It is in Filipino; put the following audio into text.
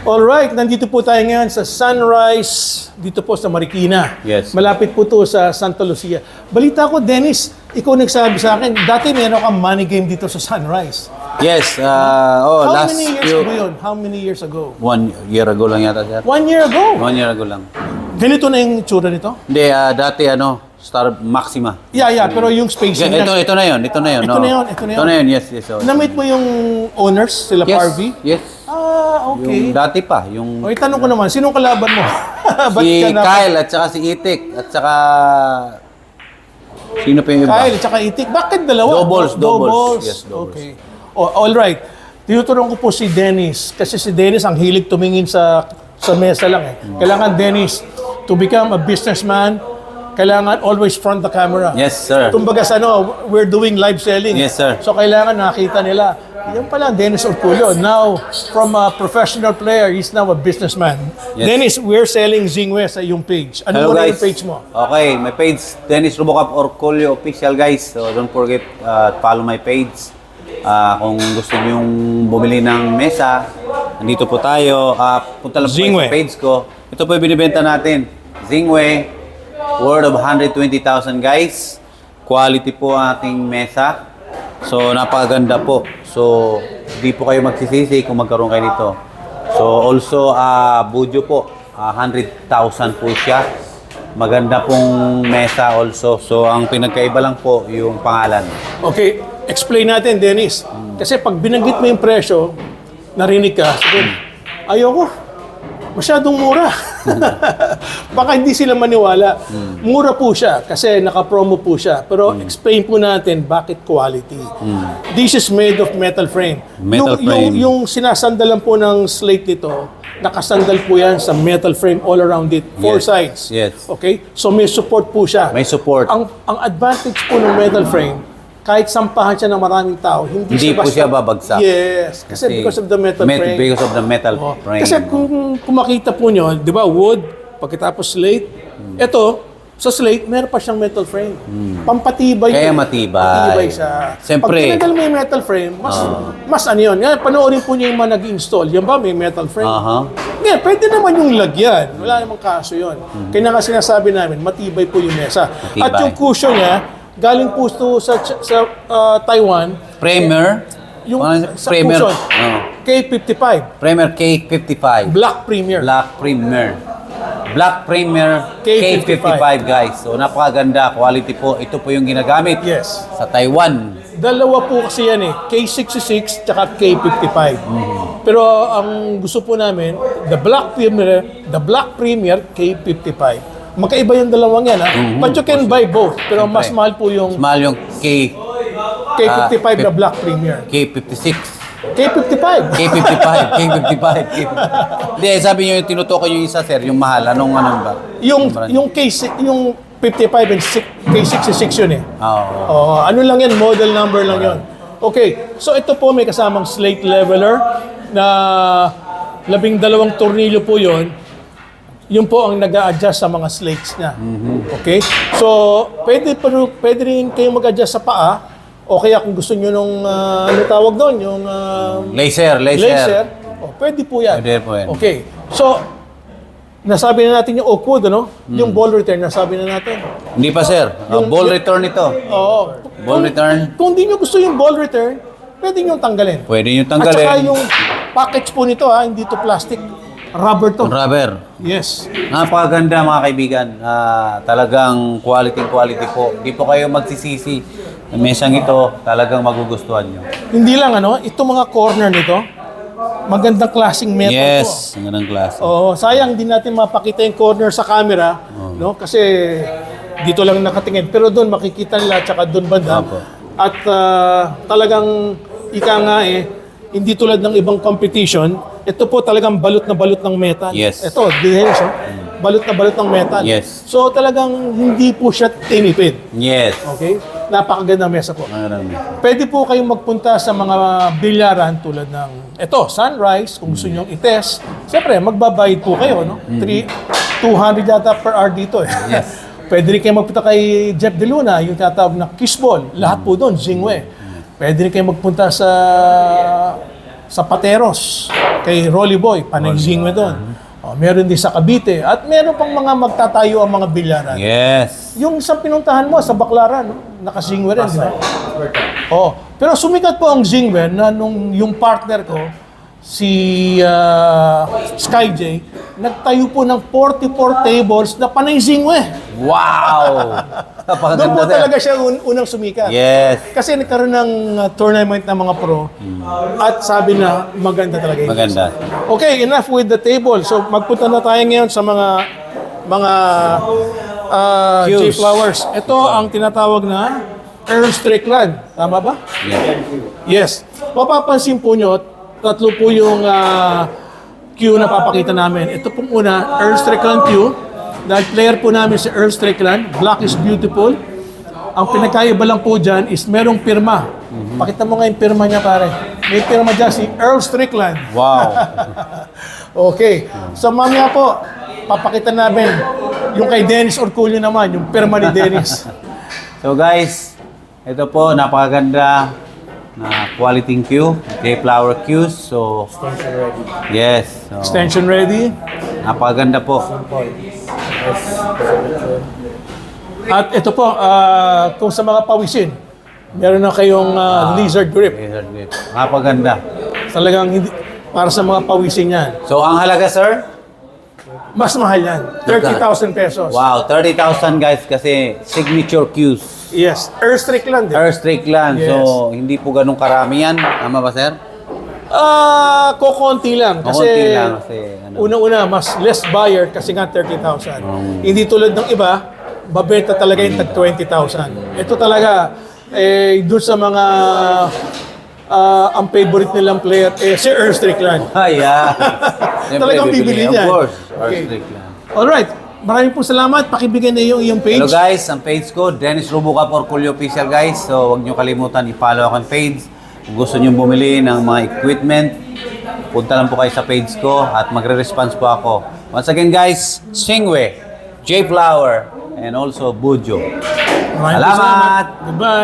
Alright, nandito po tayo ngayon sa Sunrise, dito po sa Marikina. Yes. Malapit po to sa Santa Lucia. Balita ko, Dennis, ikaw nagsabi sa akin, dati meron kang money game dito sa Sunrise. Yes. How last many years few... ago yun? How many years ago? 1 year ago lang yata, sir. 1 year ago? 1 year ago lang. Ganito na yung tsura nito? Hindi, dati Star Maxima. Yeah, pero yung spacing Ito na yun. Ito na yun. Yes. Na-meet mo yung owners, sila Yes, Parvy? yes. Okay. Yung dati pa, yung... O, itanong ko naman, sinong kalaban mo? Ba't si ka na- Kyle at saka si Itik at saka... Sino pa yung iba? Kyle, tsaka Itik. Bakit dalawa? Doubles. Yes, doubles. Okay. All right. Tinuturong ko po si Dennis. Kasi si Dennis ang hilig tumingin sa mesa lang eh. Kailangan, Dennis, to become a businessman, kailangan always front the camera. Yes, sir. Kumbaga sa we're doing live selling. Yes, sir. So kailangan nakita nila. Yan pala, Dennis Orculio. Now, from a professional player, he's now a businessman. Yes. Dennis, we're selling Zingwe sa iyong page. Ano Hello, mo na guys. yung page mo? Okay, my page, Dennis Robocop Orculio Official, guys. So don't forget, follow my page. Kung gusto niyo bumili ng mesa, nandito po tayo. Punta lang po kayo Zingwe. sa page ko. Ito po yung binibenta natin. Zingwe, worth of 120,000, guys. Quality po ang ating mesa. So, napakaganda po. So, di po kayo magsisisi kung magkaroon kayo nito. So, also, Bujo po. 100,000 po siya. Maganda pong mesa also. So, ang pinagkaiba lang po yung pangalan. Okay, explain natin, Dennis. Kasi pag binanggit mo yung presyo, narinig ka, sabi, ayoko, masyadong mura. Baka hindi sila maniwala. Mura po siya kasi naka-promo po siya. Pero explain po natin bakit quality. This is made of metal frame. Metal frame. Yung sinasandalan po ng slate nito, nakasandal po yan sa metal frame all around it. Four Yes, sides. yes. Okay? So may support po siya. May support. Ang advantage po ng metal frame, kahit sampahan siya ng maraming tao, hindi po siya babagsak. Yes, kasi because of the metal frame. Because of the metal Oh. frame. Kasi kung makita po nyo, di ba, wood, pagkatapos slate, ito, sa slate, meron pa siyang metal frame. Pampatibay. Kaya yun. matibay. Matibay siya. Siyempre. Pag tinagal mo yung metal frame, mas ano yun. Ngayon, panoorin po niyo yung mga nag-install. Yan ba, may metal frame? Ngayon, pwede naman yung lagyan. Wala namang kaso yun. Kaya nga sinasabi namin, matibay po yung mesa. Matibay. At yung cushion niya, galing po ito sa Taiwan. Premier. Yung sa Premier. cushion, Oh. K55. Premier K55. Black Premier. Black Premier K55, K55, guys. So, napakaganda. Quality po. Ito po yung ginagamit Yes. sa Taiwan. Dalawa po kasi yan eh. K66 tsaka K55. Pero ang gusto po namin, the Black Premier K55. Magkaiba yung dalawang yan ha. But you can buy both. Pero mas mahal po yung Small yung K55 na Black Premier. K56. K55. K55. Hindi, sabi nyo yung tinutukoy yung isa, sir, yung mahal. Anong ba? yung 55 and K66 yun eh. Oo. Ano lang yan, model number lang yun. Okay, so ito po may kasamang slate leveler na 12 tornilyo po yun. Yun po ang nag-a-adjust sa mga slates niya. Okay? So, pwede rin kayong mag-adjust sa paa o kaya kung gusto nyo nung, ano tawag doon, yung Laser. pwede po yan. Pwede po yan. Okay. So, nasabi na natin yung Oakwood, ano? Yung ball return, nasabi na natin. Hindi pa, sir. Ball return ito. Oo. Ball return. Kung di nyo gusto yung ball return, pwede nyo tanggalin. Pwede nyo At saka tanggalin. yung package po nito, hindi to plastic. Rubber to. Rubber. Yes. Napakaganda, mga kaibigan. Talagang quality po. Hindi po kayo magsisisi. Ang mesang ito, talagang magugustuhan nyo. Hindi lang itong mga corner nito, magandang klaseng metal to. Yes, ang ganang klase. Oo, sayang din natin mapakita yung corner sa camera, no? Kasi dito lang nakatingin. Pero doon makikita nila tsaka doon banda. Opo. At talagang ika nga hindi tulad ng ibang competition, ito po talagang balot na balot ng metal. Yes. Ito, Dennis, balot na balot ng metal. Yes. So talagang hindi po siya tinipid. Yes. Okay? Napakaganda mesa po. Marami. Pwede po kayong magpunta sa mga bilyaran tulad ng Sunrise, kung gusto nyo i-test. Siyempre, magbabayad po kayo, no? 200 yata per hour dito eh. Yes. Pwede rin kayo magpunta kay Jeff De Luna, yung tatawag na Kiss Ball. Lahat po doon, Zingwe. Pwede rin kayo magpunta sa Pateros, kay Rolly Boy, panay Zingwe doon. Meron din sa Cavite. At meron pang mga magtatayo ang mga bilyaran. Yes. Yung sa pinuntahan mo sa Baclaran, no? Naka-Zingwe rin, di ba? Pero sumikat po ang Zingwe na nung yung partner ko, si Sky J, nagtayo po ng 44 tables na panay Zingwe. Wow! Doon Napakaganda po din. talaga siya unang sumikat. Yes. Kasi nagkaroon ng tournament ng mga pro at sabi na maganda talaga yung Maganda. Okay, enough with the table. So magpunta na tayo ngayon sa mga Cues. J-Flowers. Ito ang tinatawag na Earl Strickland. Tama ba? Yes. Yes. Mapapansin po nyo, tatlo po yung cue na papakita namin. Ito pong una, Earl Strickland cue. Dahil player po namin si Earl Strickland, Black is Beautiful. Ang pinagkaiba lang po dyan is merong pirma. Pakita mo nga yung pirma niya, pare. May pirma dyan si Earl Strickland. Wow. Okay. So mamaya po, papakita namin yung kay Dennis Orculio naman, yung pirma ni Dennis. So guys, ito po, napakaganda na quality queue, J-Flower queues. So, yes. So, Extension ready. napakaganda po. At ito po, kung sa mga pawisin, meron na kayong lizard grip. Napakaganda. Talagang hindi, para sa mga pawisin yan. So, ang halaga, sir? Mas mahal yan. 30,000 pesos. Wow, 30,000 guys kasi signature queues. Yes. Earl Strickland. Earth Strickland. Yes. So, hindi po ganun karami yan. Tama ba, sir? Kokonti lang. Kasi, Kokonti lang kasi, ano. una-una, mas less buyer kasi nga 30,000. Hindi tulad ng iba, babenta talaga yung tag 20,000. Ito talaga, doon sa mga ang favorite nilang player, si Earl Strickland. Ay, yeah. Siyempre, Talagang bibili Of niyan. course, Earth Okay. Strickland. Alright. Maraming po salamat. Pakibigay na yung iyong page. Hello guys, ang page ko, Dennis Rubucap Orculio Official guys. So huwag nyo kalimutan i-follow akong page. Kung gusto nyo bumili ng mga equipment, punta lang po kayo sa page ko at magre-response po ako. Once again guys, Singwe, J-Flower, and also Bujo. Maraming po Salamat! Goodbye.